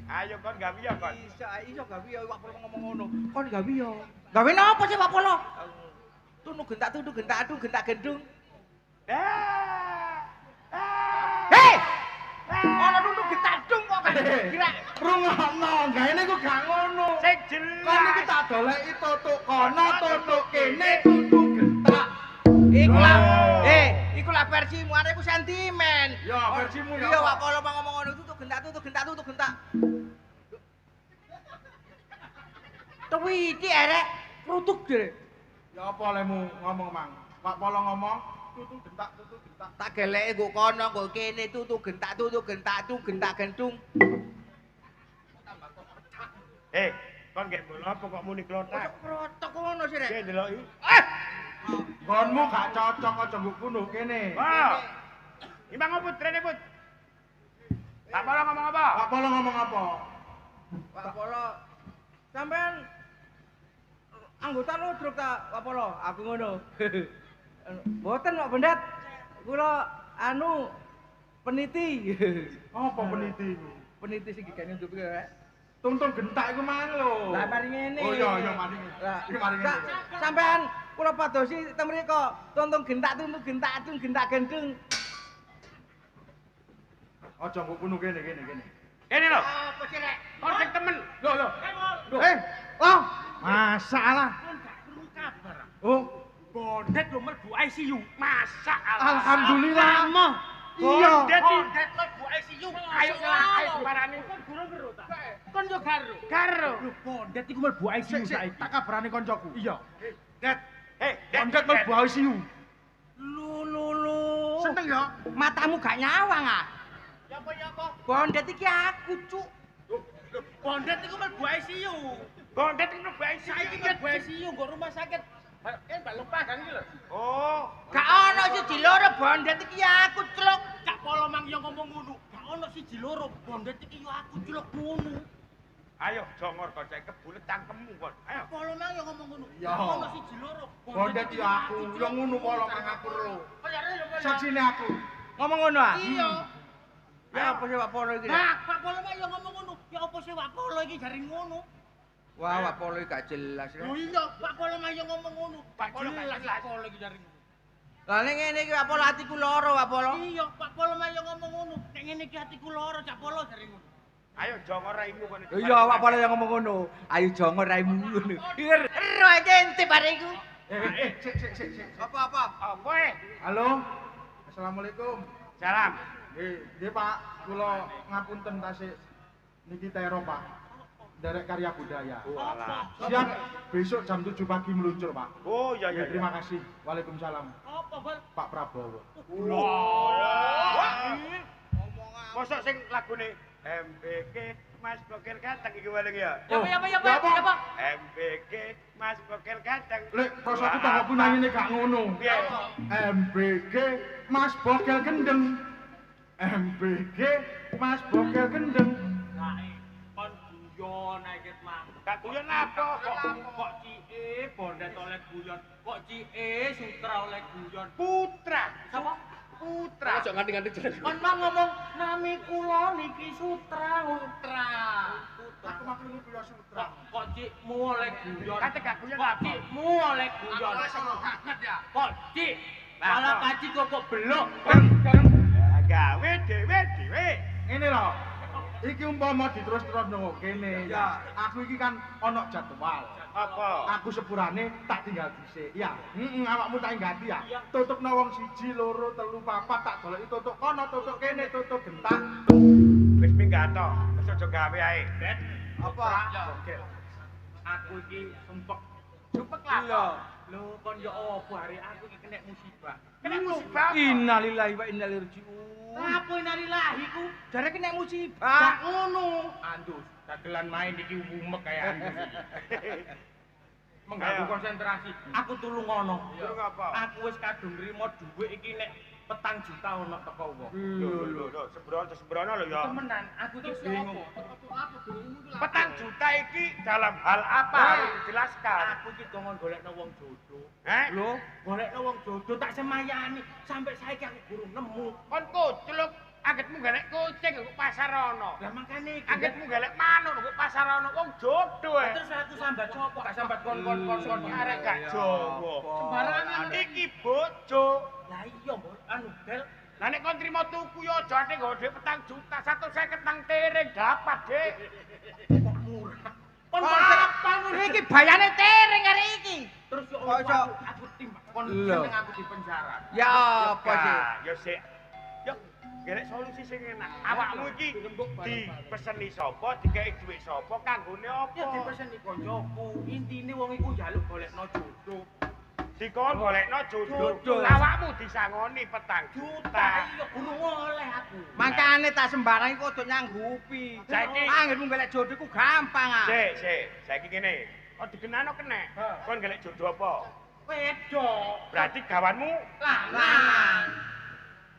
Ayo kon gawe ya kon.
Iso gawe ya Pak Polo ngomong ngono. Kon gawe ya. Gawe napa sih Pak Polo? Tunu gentak, adu, gentak gendung. Hei! Ono tunu gentak dung kok kan. Kira
Rungokno, gaene ku gak ngono.
Sing jelas.
Kon iki tak doleki tutuk kono, tutuk kene, tutuk gentak.
Iku lah versimu, arek iku sentimen.
Ya, versimu ya.
Iya, Pak Polo mau ngomong ngono, tutuk gentak. Tuwiti arek rutuk dhewe.
Ya apa lemu ngomong mang? Pak Polo ngomong tutuk gentak.
Tak geleke nggo kono, nggo kene, tutuk gentak, gentak gendung.
Kon gek bola apa kok muni klotak?
Krotok ngono sih rek.
Ki ndeloki.
Gonmu gak cocok aja nggo kuno kene.
Wah. Imbang opo trene put? Pak Polo ngomong apa?
Pak Polo ngomong apa?
Pak Polo sampean anggota ludruk ta Pak Polo? Aku ngono. Mboten Pak Bendat. Kula anu peniti.
Apa peniti iku?
Peniti sing gegane njuk kuwi rek.
Tuntung gentak iku mang lho.
Lah mari ngene.
Oh iya mari.
Lah
Iki mari ngene.
sampean kula padosi teng mriku tuntung gentak gendung.
Aja nggo kuno kene.
Kene lho.
Apa sih rek?
Kon sing temen.
Lho.
Oh,
Masalah. Oh,
Bondet lho mlebu ICU. Masak
alhamdulillah.
Iya.
Bondet mlebu ICU.
Ayo parane kon guru weruh ta.
Kon yo garo.
Lho Bondet iku mlebu ICU saiki.
Tak kabarane koncoku. Iya.
Det.
Bondet mlebu ICU.
Lu.
Seneng ya?
Matamu gak nyawang ah. Ya apa? Bondet iki aku, Cuk.
Bondet iku mlebu ICU. Bondet iku mlebu ICU.
Saiki mlebu ICU nggo rumah sakit.
Mbak Lupa kan iki lho.
Oh.
Gak ono siji loro Bondet iki aku, Cuk.
Cak Polo mang yo ngomong ngono. Gak ono siji loro. Bondet iki yo aku culuk ngono.
Ayo jongor kocek kebulet cangkemmu kon. Ayo.
Polo mang yo ngomong ngono.
Iya.
Ono siji loro.
Bondet yo aku, yo ngono polo kang aku ro. Sajine aku.
Ngomong ngono ah?
Iya.
Ya apa sih Pak Polo iki?
Nah, Pak Polo mah yo ngomong ngono. Ya apa sih Pak Polo iki jare ngono?
Wah, Pak Polo iki gak jelas ya.
Oh iya, Pak Polo mah yo ngomong ngono.
Pak Polo gak
Jelas
jelas.
Pak Polo iki jare ngono.
Lah ning ngene iki Pak Polo atiku loro Pak Polo.
Iya, Pak Polo mah yo ngomong ngono. Nek ngene iki atiku loro Cak Polo jare ngono.
Ayo jongor raimu kon.
Iya Pak Polo yang ngomong ngono. Ayo jongor raimu ngono. Ero iki entip bare iku.
Sik.
Apa-apa?
Apa
Halo. Assalamualaikum.
Salam.
Nggih Pak, kula ngapunten tasih niki tero Pak. Derek karya budaya.
Walah.
Siap besok jam 7 pagi meluncur Pak.
Oh iya iya.
Terima kasih. Waalaikumsalam.
Apa, Bal?
Pak Prabowo.
Mosok sing lagune MBK Mas Bokel Ganteng iki waling ya.
Ya apa?
MBK Mas Bokel Ganteng.
Lek prosoku tak aku nanyine gak ngono.
Piye?
MBG Mas Bokel Gendeng. MBG Mas Bokel Gendeng.
Kon guyon ae Mang.
Gak guyon apa
Kok cike bondet oleh guyon. Kok cike sutra oleh guyon.
Putra.
Sapa?
Putra.
Ojo nganti-nganti jeneng.
Kon mang ngomong nami kula niki sutra.
Aku maklum kula sutra.
Kok cikmu oleh guyon.
Kate gak guyon
Kok
apa?
cikmu oleh guyon. Kok cik malah
Lah,
kaji kok belok.
Gawe dhewe.
Ngene lho. Iki umpama diterus-terusno kene.
Ya.
Aku iki kan ana jadwal.
Apa?
Aku sepurane tak tinggal dhisik. Ya. Awakmu tak inggati ya. Tutupno wong 1 2 3 4 tak goleki tutuk kono, tutuk kene, tutuk gentah.
Wis minggato. Wis aja gawe ae.
Apa?
Bogel. Aku iki sumpek. Sumpek lah.
Iya.
Lho kon yo opo hari aku iki kena musibah.
Kena musibah.
Innalillahi wa inna ilaihi raji'un.
Apa narilahi ku?
Jare kena
Gak
musibah.
ngono.
Andus, dagelan main iki wumek kaya andus. Mengganggu
Ayo.
konsentrasi.
Aku tulung ngono.
Durung apa?
Aku wis kadung nrimo dhuwit iki nek 4 juta ono teko wong.
Lho, sembrono lho ya.
Temenan, aku iki bingung.
4 juta iki dalam hal apa harus dijelaskan?
Aku iki dongon golekno wong jodoh.
Lho,
Golekno wong jodoh tak semayani sampai saiki aku gurung nemu.
kon kucluk, anggitmu golek kucing kok pasar ono.
Lah makane iki
Anggitmu golek manuk kok pasar ono wong jodoh.
terus aku sambat sapa?
Gak sambat kon
Arek gak Jawa.
Sembarangan.
Iki bojo.
Lah iya, Mbok. Anu bel
Lah nek kon trimo tuku yo aja ate nggo dhuwit 4 juta, 150 nang tereng dapat, Dik.
kok murah. Kon apa ngono?
Iki bayane tereng arek iki.
Terus yo
Kok
aku timbang kon
Lho.
seneng aku di penjara.
Ya apa sih?
Yo sik. Yo golek solusi sing enak. Awakmu iki dipeseni sapa, dikeki dhuwit sapa, kanggone apa?
Ya dipeseni koncoku. Intine wong iku njaluk golekno jodoh.
Dikon golekno jodoh.
Jodoh.
Awakmu disangoni 4 juta.
Iya gurung oleh aku.
Makane tak sembarang iku kudu nyanggupi.
Saiki-
anggere golek jodoh iku gampang ah.
Sik. Saiki ngene. Kok digenano kene. Kon golek jodoh apa?
Wedok.
Berarti gawanmu
Lanang.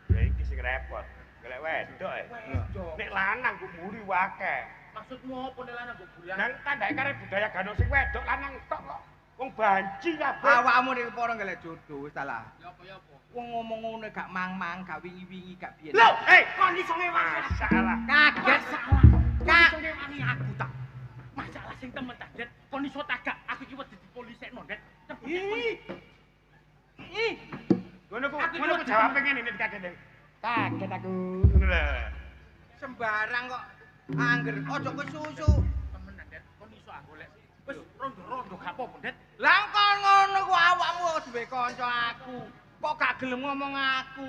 ya iki sing repot. Golek wedok e.
Wedok.
Nek lanang ku mburi akeh.
Maksudmu apa nek lanang kok burian?
Nang tandake kare budaya gano sing wedok lanang tok kok. Wong banci kabeh.
Awakmu nek para golek jodoh wis salah.
Ya apa?
Wong ngomong ngono gak mang-mang, gak wingi-wingi, gak biyen.
Lho,
Kon iso ngewani.
masalah.
Kaget
Masalah. Kon
Kak.
iso ngewani aku tak. Masalah sing temen tak, Det. Kon iso tagak aku iki wedi dipolisekno, Det. Ih.
Ngono ku
Aku
ngono ku
iki
jawab ngene nek kaget. Kaget aku. Ngono lho.
sembarang kok angger ojo kesusu.
Temenan, Det. Kon iso aku golek. Wis rondo-rondo gak apa-apa, Det.
Lah kon ngono ku awakmu kok duwe kanca aku. Kok gak gelem ngomong aku.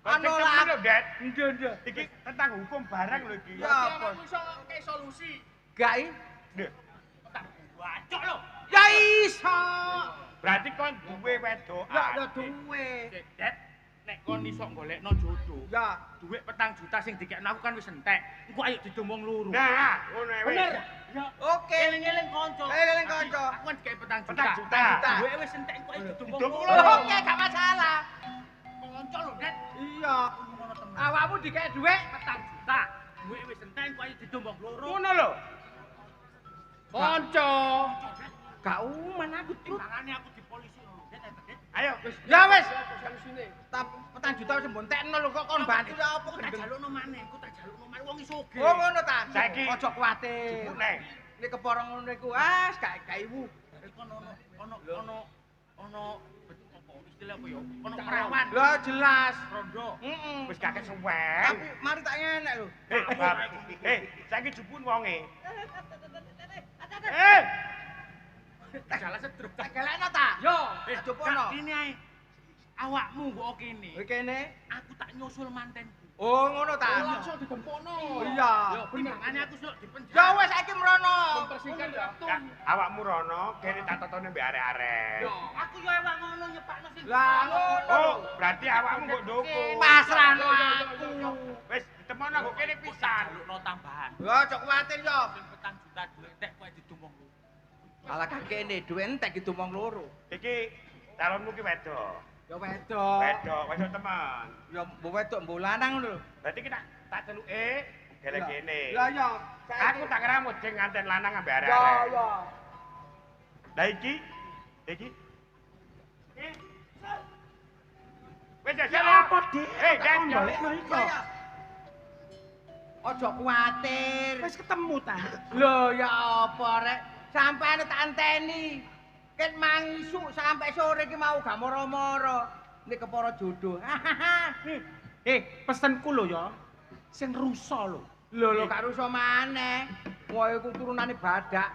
Anu
Anu
lah,
lah.
Det.
Ndek.
Iki tentang hukum barang lho iki.
Ya apa?
iso ngekei solusi.
Gak i?
Lho,
Tak bacok lho.
Ya iso.
berarti kon duwe wedok.
Ya duwe.
Det, nek kon iso golekno jodoh.
Ya.
Duit 4 juta sing dikekno aku kan wis entek. Engko ayo didomong loro.
Nah, ngono wis.
Bener. Ya.
Oke.
Eling-eling kanca.
Eling kanca.
Aku kan dikek 4 juta.
4 juta.
Duit wis entek engko ayo didomong
Didomong
loro.
loro.
Oke, gak masalah.
Kanca lho, Det.
Iya.
Ngono temen.
Awakmu dikek dhuwit
4 juta. Duit wis entek engko ayo didomong loro.
Ngono lho.
Kanca.
Gak uman aku
Timbangane aku di polisi lho.
Ayo,
Wis
Ya wis.
solusine.
tak petang juta wis mbontekno lho kok kon bantu ya apa
Tak
gendeng.
jalukno maneh, aku tak jalukno maneh wong iso ge.
Oh ngono ta.
Saiki-
Ojo kuwatir.
Neng.
Nek kepara ngono iku wis gak iwu.
Iku ono betul apa istilah apa ya? Ono perawan.
Lah jelas.
Rondo.
Heeh.
Wis kakek suwen.
Tapi mari tak ngenek lho.
Bab. Saiki jupun wonge.
Salah sedruk.
Tak galekno ta? Yo, jopono.
Ini ae. Awakmu kok kene.
Kowe kene.
Aku tak nyusul mantenku.
Oh, ngono ta.
Langsung digempokno.
Iya.
Yo
Timbangane aku suluk di penjara.
Ya wis saiki mrono.
mempersingkat waktu.
Ya, awakmu rono kene tak totone mbek arek-arek.
Aku yo ewang ngono nyepakno sing.
Lah ngono.
Oh, berarti awakmu kok ndoko.
Pasrahno aku.
Wis ditemono kok kene pisan.
Jalukno tambahan.
Yo ojo kuwatir yo.
Sing 4 juta duit entek kowe didumong.
Malah kakene duwe entek ditumong loro.
Iki calonmu ki wedok.
Ya wedok.
Wedok teman.
Ya mbok wedok mbok lanang lho.
Berarti kita tak celuke gele kene.
Lah ya.
Aku tak ngeramut sing nganten lanang ambek arek.
Ya ya.
Lah iki. Wis ya apa, Dik? Dan
balekno iku.
Ojo kuwatir.
Wis ketemu ta?
Lho ya apa rek? Sampane tak anteni. Ket mangisu sampai sore ki mau gak moro-moro. Nek kepara jodoh.
Pesenku lho ya. Sing rusa lho.
Lho gak rusa maneh. Wong iku turunane badak.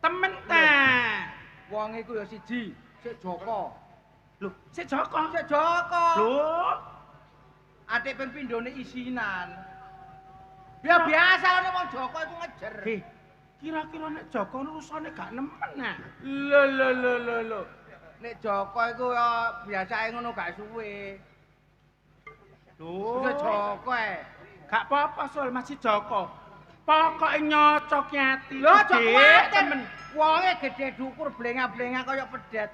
Temen ta.
Wong iku ya siji, sik Joko.
Lho, sik Joko.
Sik Joko.
Lho,
Adik ping pindhone isinan. Ya biasa nek wong Joko iku ngejer.
kira-kira nek Joko rusane gak nemen nah.
Lho. Nek Joko iku ya biasae ngono gak suwe.
Lho,
Wis Joko ae.
gak apa-apa soal masih Joko. Pokoke nyocok ati.
Lho aja kuwatir. Wonge gedhe dhukur blenga-blenga kaya pedet.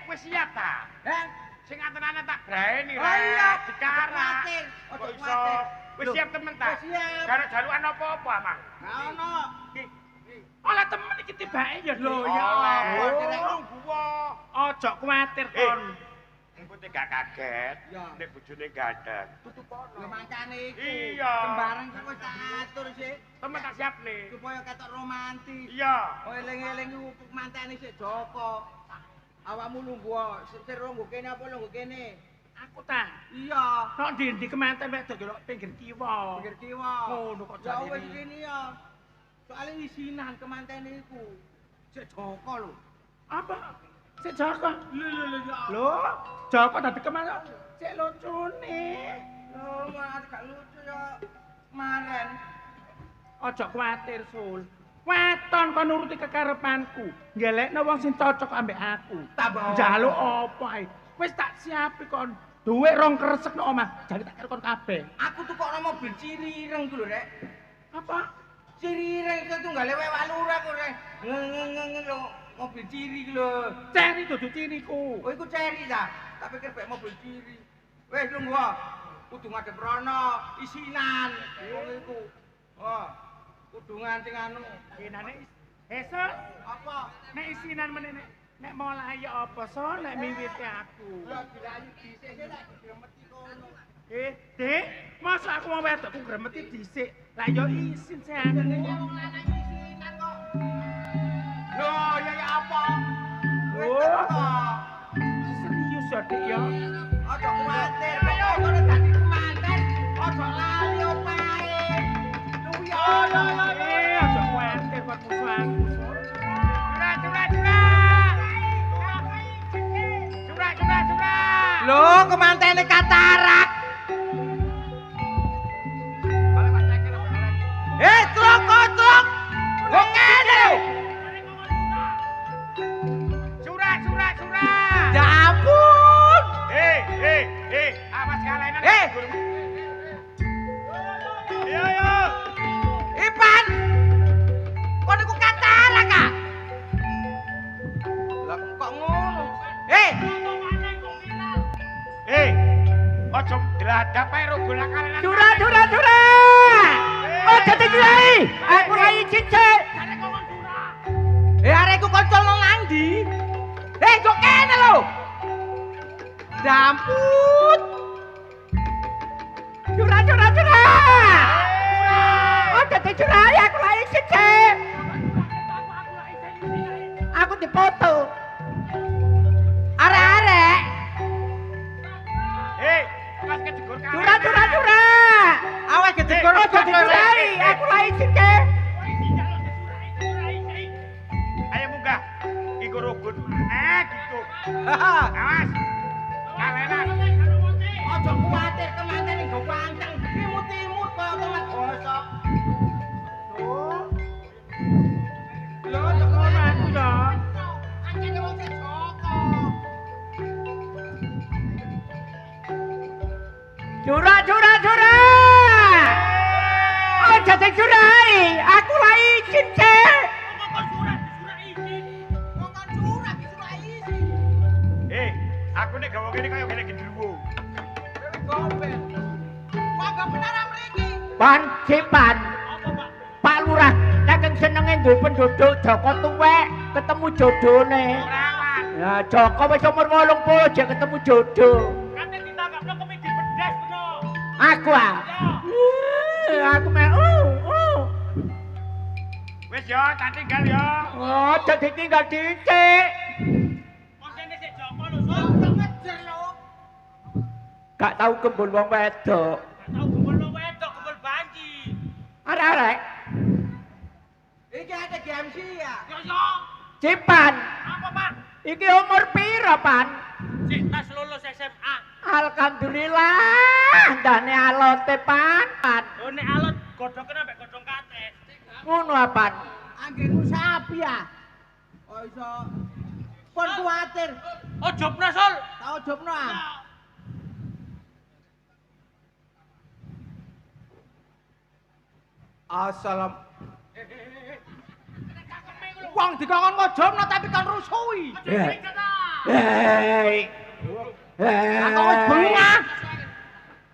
Wis siap ta?
Heh.
Sing anten-anten tak graeni
Oh iya,
dikarak.
ojo
Kok iso?
kuwatir.
Wis
Lho,
siap temen ta?
wis siap.
Karo jalukan apa-apa, Mang.
Gak ono.
Olah temen iki tibake ya lho ya.
Oleh.
Oh.
Nunggu.
Ojo kuwatir kon.
Engko gak kaget
Ya.
nek bojone gandeng. Tutup
Lho
ono.
mangkane iku.
Iya.
Sembarang kok wis tak atur sih.
Temen tak siap nih.
Supaya ketok romantis.
Iya.
Oh eling-eling iku mantene sik Joko. Awakmu lungguh, sik lungguh kene apa lungguh kene?
Aku ta.
Iya.
Kok ndi-ndi kemanten wedok yo pinggir kiwa.
Pinggir kiwa.
Ngono kok
Ya
jane
wis
iki.
kene ya. Soale isinan kemantene iku. Sik Joko lho.
Apa? Sik Joko.
Lho ya.
Lho, Joko dadi kemana? Sik lucune.
Lho malah gak lucu ya. Maren.
Ojo kuwatir, Sul. Weton kon nuruti kekarepanku. Ngelekno wong sing cocok ambek aku.
Tambah
Njaluk apa ae. Wis tak siapi kon. Duit rong kresek nang omah. Jane tak kira kon kabeh.
Aku tukokno mobil cirireng ku lho, Rek.
Apa?
Cirireng iku tunggale wewak lurah ku, Rek. Ngeng lho, mobil ciri ku lho.
Ceri dudu ciriku.
Oh, iku ceri ta? Tak pikir bae mobil ciri. Wes lungguh. Kudu ngadep rono, isinan. Wong iku. Oh. Kudu nganti anu.
Kenane esuk
Apa?
nek isinan meneh nek mulai ya apa so nek miwiti aku.
Lah dilayu dhisik sik tak gremeti kono.
Dik, masa aku mau wedok ku gremeti dhisik. Lah ya isin sih aku.
Wong lanang isinan kok. Loh, ya apa? Wis
Oh.
teko.
Serius ya, Dik ya.
Aja kuwatir, pokoke kono dadi kemanten. Aja lali opae. Luya.
Aja kuwatir kon musuh aku.
Curah.
Loh, kemantene katarak. Truk. Kok kene lho?
Curah.
Ya ampun.
Awas kalenan. Yo.
Ipan. Kok niku katarak ah? Lah kok ngono?
Ojo diladap ae ro golak kalenan.
Curah. Oh, dadi kiai. Aku ora izin, Cek. Arek ku koncol nang ndi? Kok kene lho. Damput. Curah. Oh, dadi curah aku ora izin, Cek. Aku dipoto. Arek-arek.
Mas kejegur kae.
Curah. Awas kejegur aja dicurai. Aku ora izin, Cek.
Ayo munggah. Iku rugun. Gitu. Awas. Kalenan.
Aja kuwatir kemanten nggo panteng. Imut-imut kaya temen gosok. Lho, kok ngono aku ya. Anjene wong sing Joko. Curah. Oh, jadi curai. Aku ora izin, Cek.
Aku nek gawe kene kaya kene gendruwo.
Pan, Cipan. Pak Lurah, saking senenge duwe penduduk Joko tuwek ketemu jodone. Ya Joko wis umur 80 jek ketemu jodoh.
Kate ditangkapno komedi pedas beno.
Aku ah. Aku meh
Wis yo, tak tinggal yo.
Oh, jadi tinggal dicek.
Konsene sik Joko lho, Sok.
Ngejer lho. Gak tahu kembul wong wedok.
Kembul banci.
Arek-arek.
Iki ada GMC ya?
Yo.
Cipan.
Apa, Pak?
Iki umur piro, Pan?
Sik tas lulus SMA.
Alhamdulillah, ndane alote Pan.
Oh nek alot godhokne ambek godhong kates.
Ngono apaan?
Anggenku sapi ya? Oh iso. Pon kuwatir.
Ojobna, Sul.
Tak ojobno ah. Assalam. Wong dikongkon ngojobno tapi kan rusui.
Hei.
Aku wis bengah.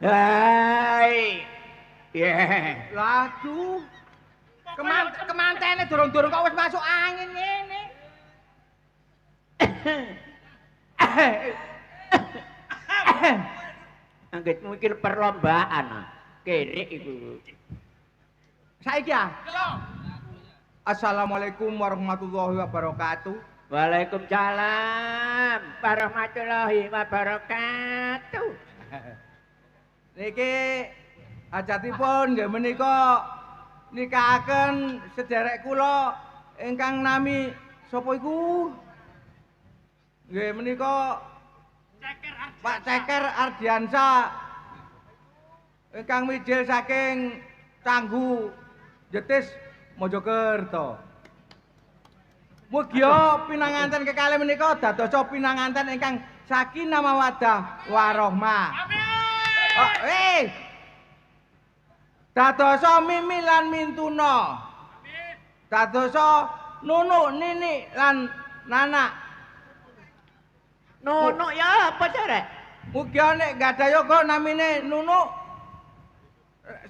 Hei.
Lagu. Kemantene durung-durung kok wis masuk angin ngene.
Anggit mikir perlombaan. Kerek iku.
Saiki ya. Assalamualaikum warahmatullahi wabarakatuh.
Waalaikumsalam warahmatullahi wabarakatuh.
Niki hajatipun nggih menika nikahaken sederek kula ingkang nami sapa iku? Nggih menika Pak Ceker Ardiansa ingkang mijil saking Canggu Jetis Mojokerto. Mugi pinanganten kekalih menika dadosa pinanganten ingkang sakinah mawaddah warahmah. Amin. Dadosa mimi lan mintuna. Amin. Dadosa nunuk nini lan nana.
Nunuk ya apa carek?
Mugi nek gadah yoga namine nunuk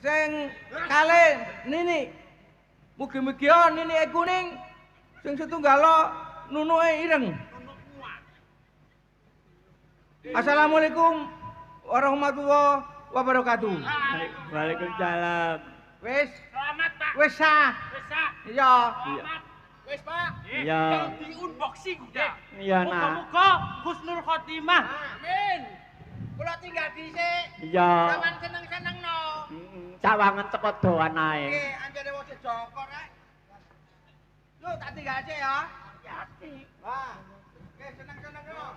sing kalih nini. Mugi-mugi nini kuning sing setunggala nunuke ireng. Assalamualaikum warahmatullahi wabarakatuh.
Waalaikumsalam.
Wis.
Selamat, Pak.
Wis sah. Iya.
Selamat. Wis, Pak.
Iya.
Di unboxing udah.
Iya, Nak.
Muga-muga husnul khotimah.
Amin. Kula tinggal dhisik.
Iya.
Sampeyan seneng-senengno.
Cawangan teko doan ae.
Nggih, anjene wong Joko rek. Yo tak tinggal sik ya.
Ya.
Wah. Oke, seneng-senengno.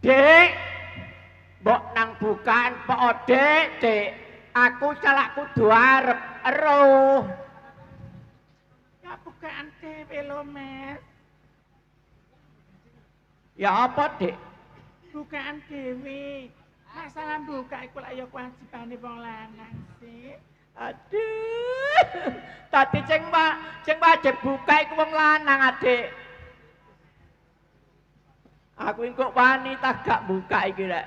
Dek, mbok nang bukaan po Dek. Aku celak kudu arep eruh. Ya bukaan dhewe lho, Mas.
Ya apa, Dik? Bukaan dhewe. Masalah buka iku lak ya kewajibane wong lanang sih. Aduh. Tadi sing wajib buka iku wong lanang, Adik. Aku engko wanita gak buka iki rek.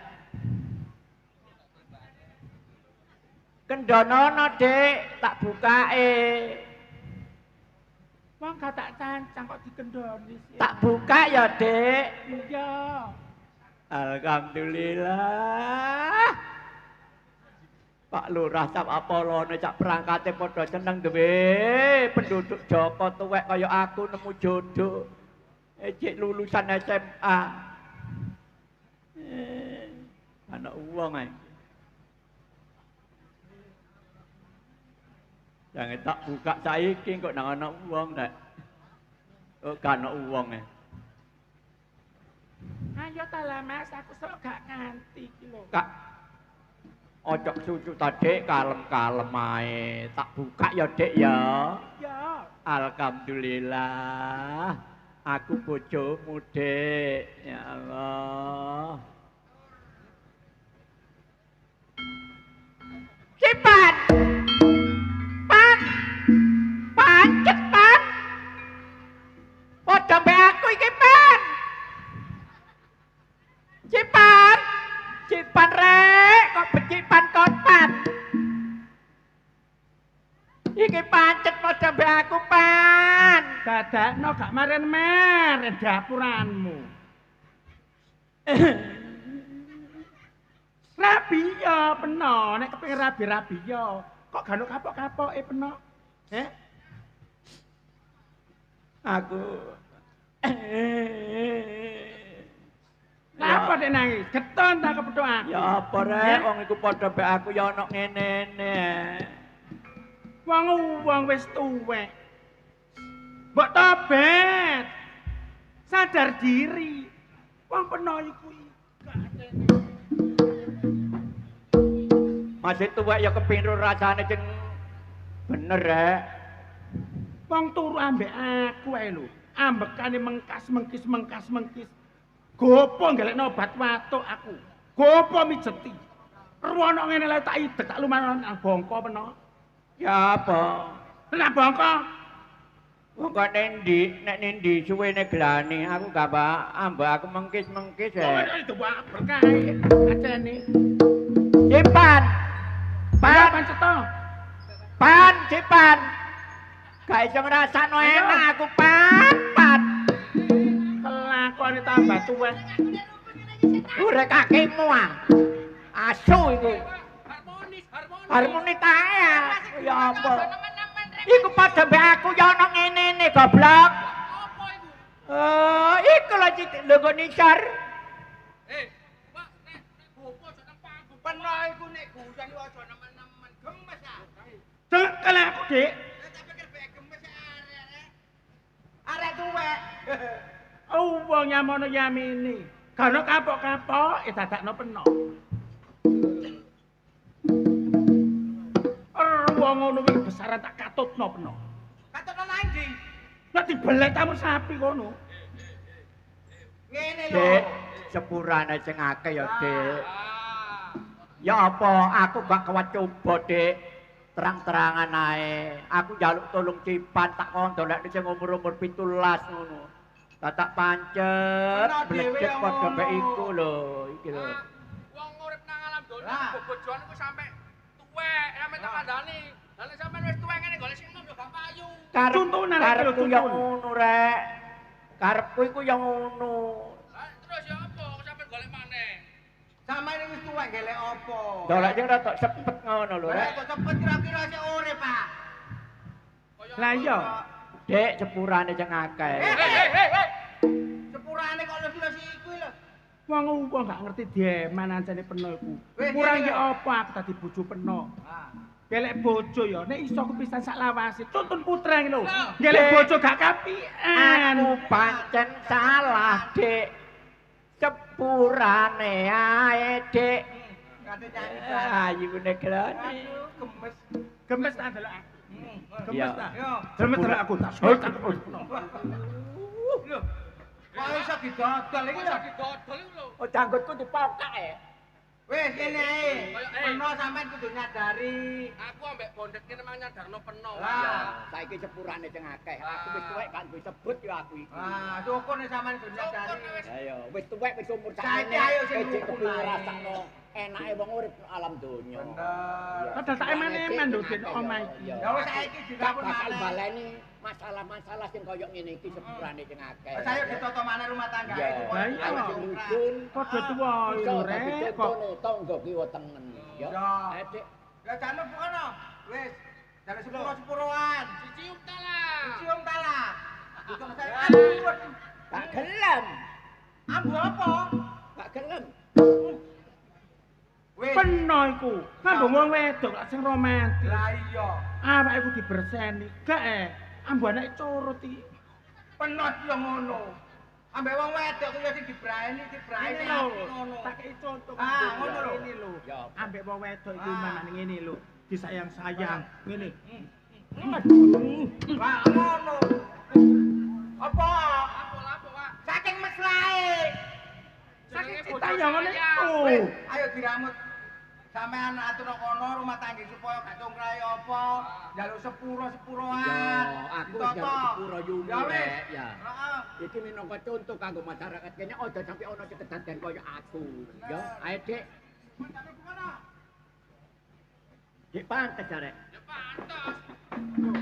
Kendonono, Dik, tak bukake. Wong gak tak cancang kok dikendoni sih. Tak buka ya, Dik. Iya. Alhamdulillah. Pak Lurah cap apolone cak perangkate padha seneng dhewe. Penduduk Joko tuwek kaya aku nemu jodoh. Ejek lulusan SMA. Anak uang ae. Jangan tak buka saiki kok nang ana uang nek. Oh, gak ana uang e. Ayo ta lah Mas, aku sok gak nganti iki lho. Kak. Ojo susu tadi kalem-kalem ae. Tak buka ya, Dik ya. Ya. Alhamdulillah. Aku bojomu, Dik. Ya Allah. Cipan. Pancet, Pan. Padha mbek aku iki, Pan. Cipan. Cipan rek, kok becipan kopat. Iki pancet padha mbek aku, Pan. Dadakno gak maren-maren dapuranmu. Rabi ya peno, nek kepengin rabi-rabi ya. Kok gak ono kapok-kapoke peno? Heh? Aku Apa nek nangis? Keton ta kepethuk aku. Ya apa rek, wong iku padha mbek aku ya ana ngene-ne. Wong wis tuwek. Mbok tobat. Sadar diri. Wong peno iku gak atene. Masih tuwek ya kepingin rasane sing bener rek. Wong turu ambek aku ae lho. Ambekane mengkas-mengkis. Gopo ngelekno obat watuk aku. Gopo mijeti. Ruwono ngene lho tak idek tak lumayan nang bongko peno. Ya apa? Nang bongko. Bongko nendi, nek nendi suwene glani aku gak ambek aku mengkis-mengkis ae. Oh, itu berkah acene. Cipan. Pan ceto. Pan, Cipan. Gak iso ngrasakno enak aku, Pan. Kelakone tambah tuwek. Urek kakimu ah. Asu iku. Harmonis tae. Ya apa? Iku padha mbek aku ya ana ngene-ne goblok. Apa iku? Iku lho lho kok nisar.
Pak, nek bopo aja nang panggung. Peno iku nek gusan iku aja nemen-nemen gemes ah.
Cekel aku, Dik.
Tak pikir bek gemes arek. Arek tuwek.
Wong nyamono yamini. Gak ono kapok-kapok dadakno peno. Wong ngono kuwi besaran tak katutno peno.
Katutno nang ndi?
Nek dibelek tamur sapi kono.
Ngene lho.
Dik, sepurane sing akeh ya, Dik. Ya apa, aku gak kuat coba, Dik. Terang-terangan ae. Aku njaluk tolong Cipan tak kondolekne sing umur-umur 17 ngono. Tak pancet, blecet padha mbek iku lho, iki lho.
Wong urip nang alam donya bobojoan iku sampe tuwek, sampe tak kandhani. Lah nek sampean wis tuwek ngene golek sing enom yo gak payu.
Contohna rek ku yo ngono rek. Karepku iku yo ngono.
Lah terus yo apa sampean golek maneh?
Samane wis tuwek golek apa?
Golek sing rada sepet ngono lho rek.
Kok cepet kira-kira sik urip, Pak.
Lah iya. Dek sepurane sing akeh.
Sepurane kok lebih iku lho.
Wong gak ngerti dieman ancane peno iku. Kurang ya apa aku dadi bojo peno. Gelek bojo ya nek iso kepisan sak lawase. Tuntun putra iki lho. Gelek bojo gak kapian. Aku pancen salah, Dik. Sepurane ae, Dik.
Kate nyanyi.
Ayu negrane.
Aduh, gemes.
Gemes tak delok aku. Gemes tak.
Yo.
Gemes delok aku tak. Lho.
Kok iso didodol iki lho.
Didodol iku lho.
Oh janggutku dipokak
Wis kene ae. Peno sampean kudu nyadari.
Aku ambek bondet kene mang nyadarno peno.
Lah,
saiki sepurane sing akeh. Aku wis tuwek kan duwe sebut ya aku iki.
ah, syukur nek sampean kudu nyadari.
Ayo, wis tuwek wis umur
Saiki ayo sing
rukun
rukun ae.
ngrasakno enake wong urip alam donya.
Bener.
Padahal tak eman-eman lho den omah iki.
Ya wis saiki digabung
bakal
maneh.
baleni masalah-masalah sing koyo ngene iki sepurane sing akeh.
Saya ditoto maneh rumah tangga itu.
Lah iya, rukun padha tuwa lho rek kok tangga ki wetengen. Ya. Dik.
Lah jane bukono. Wis, jane sepuro-sepuroan.
Dicium ta lah.
Cium tala. Bukan saya ambut.
Gak gelem.
Ambu apa?
Gak gelem.
Wis.
Peno iku. Ngambung wong wedok lak sing romantis.
Lah iya.
Awake iku diberseni. Gak ambu anake curut iki.
Penot yo ngono. Ambek wong wedok kuwi sing dibrani ngono.
Tak kei contoh.
Ah, ngono lho.
Ini lho. Ambek wong wedok iku mamane ngene lho. Disayang-sayang ngene.
Wah, ngono. Apa?
Apa-apa, Pak.
Saking mesrae.
Saking
Kita yang ngene iku.
Wis, ayo diramut. Sampean atur kono rumah tangga supaya gak congkrae apa, njaluk sepuro-sepuroan.
Ya, aku wis njaluk sepuro yuni
Ya wis.
rek, ya.
Heeh.
Iki minangka contoh kanggo masyarakat kene aja sampe ana sing kedaden kaya aku. Ya, ae Dik. Dik pantes arek.
Ya pantes.